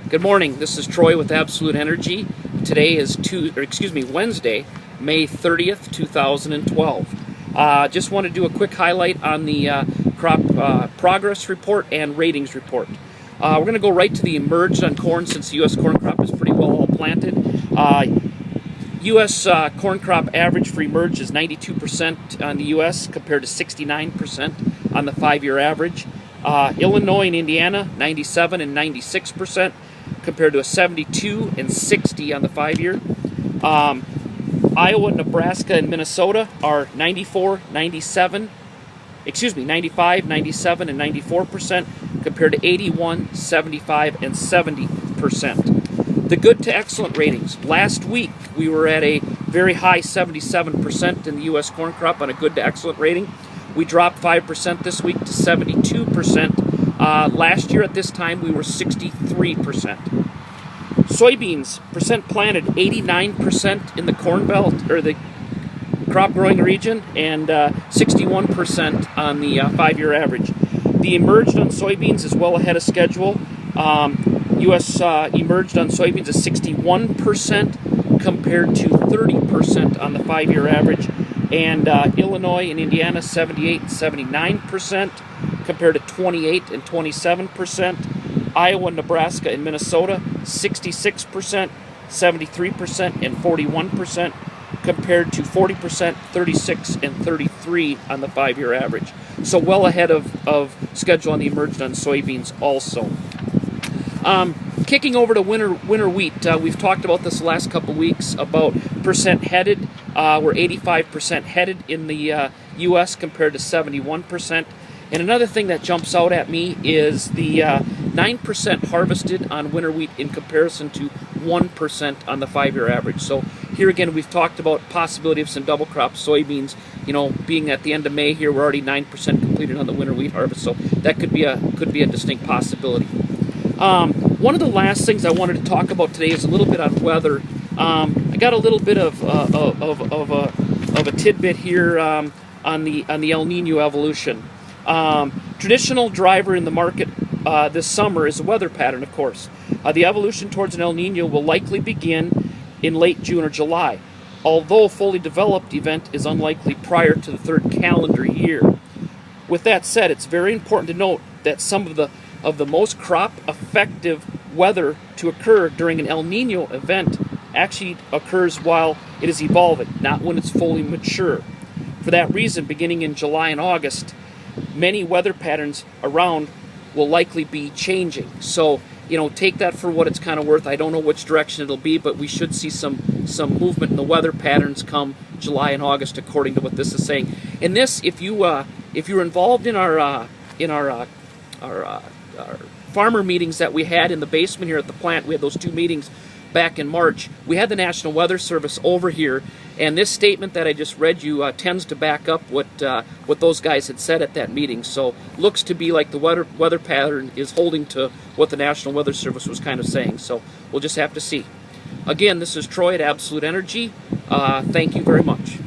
Good morning. This is Troy with Absolute Energy. Today is Wednesday, May 30th, 2012. Just want to do a quick highlight on the crop progress report and ratings report. We're going to go right to the emerged on corn since the U.S. corn crop is pretty well all planted. U.S. corn crop average for emerged is 92% on the U.S. compared to 69% on the 5-year average. Illinois and Indiana, 97 and 96% compared to a 72 and 60 on the 5-year. Iowa, Nebraska, and Minnesota are 95, 97, and 94% compared to 81, 75, and 70%. The good to excellent ratings. Last week, we were at a very high 77% in the U.S. corn crop on a good to excellent rating. We dropped 5% this week to 72%. Last year at this time, we were 63%. Soybeans, percent planted, 89% in the Corn Belt, or the crop growing region, and 61% on the 5-year average. The emerged on soybeans is well ahead of schedule. U.S. emerged on soybeans is 61% compared to 30% on the 5-year average. And Illinois and Indiana, 78 and 79% compared to 28 and 27%. Iowa, Nebraska, and Minnesota, 66%, 73%, and 41% compared to 40%, 36, and 33 on the 5-year average. So well ahead of schedule on the emerged on soybeans also. Kicking over to winter wheat, we've talked about this the last couple weeks about percent headed. We're 85% headed in the U.S. compared to 71%. And another thing that jumps out at me is the 9% harvested on winter wheat in comparison to 1% on the 5-year average. So here again, we've talked about possibility of some double crop soybeans. You know, being at the end of May here, we're already 9% completed on the winter wheat harvest. So that could be a distinct possibility. One of the last things I wanted to talk about today is a little bit on weather. I got a little bit of a tidbit here on the El Nino evolution. Traditional driver in the market this summer is the weather pattern, of course. The evolution towards an El Nino will likely begin in late June or July, although a fully developed event is unlikely prior to the 3rd calendar year. With that said, it's very important to note that some of the most crop-effective weather to occur during an El Nino event actually occurs while it is evolving, not when it's fully mature. For that reason, beginning in July and August, many weather patterns around will likely be changing. So, you know, take that for what it's kind of worth. I don't know which direction it'll be, but we should see some movement in the weather patterns come July and August, according to what this is saying. And this, if you're involved in our farmer meetings that we had in the basement here at the plant, we had those 2 meetings back in March. We had the National Weather Service over here, and this statement that I just read you tends to back up what those guys had said at that meeting. So looks to be like the weather pattern is holding to what the National Weather Service was kind of saying. So we'll just have to see. Again, this is Troy at Absolute Energy. Thank you very much.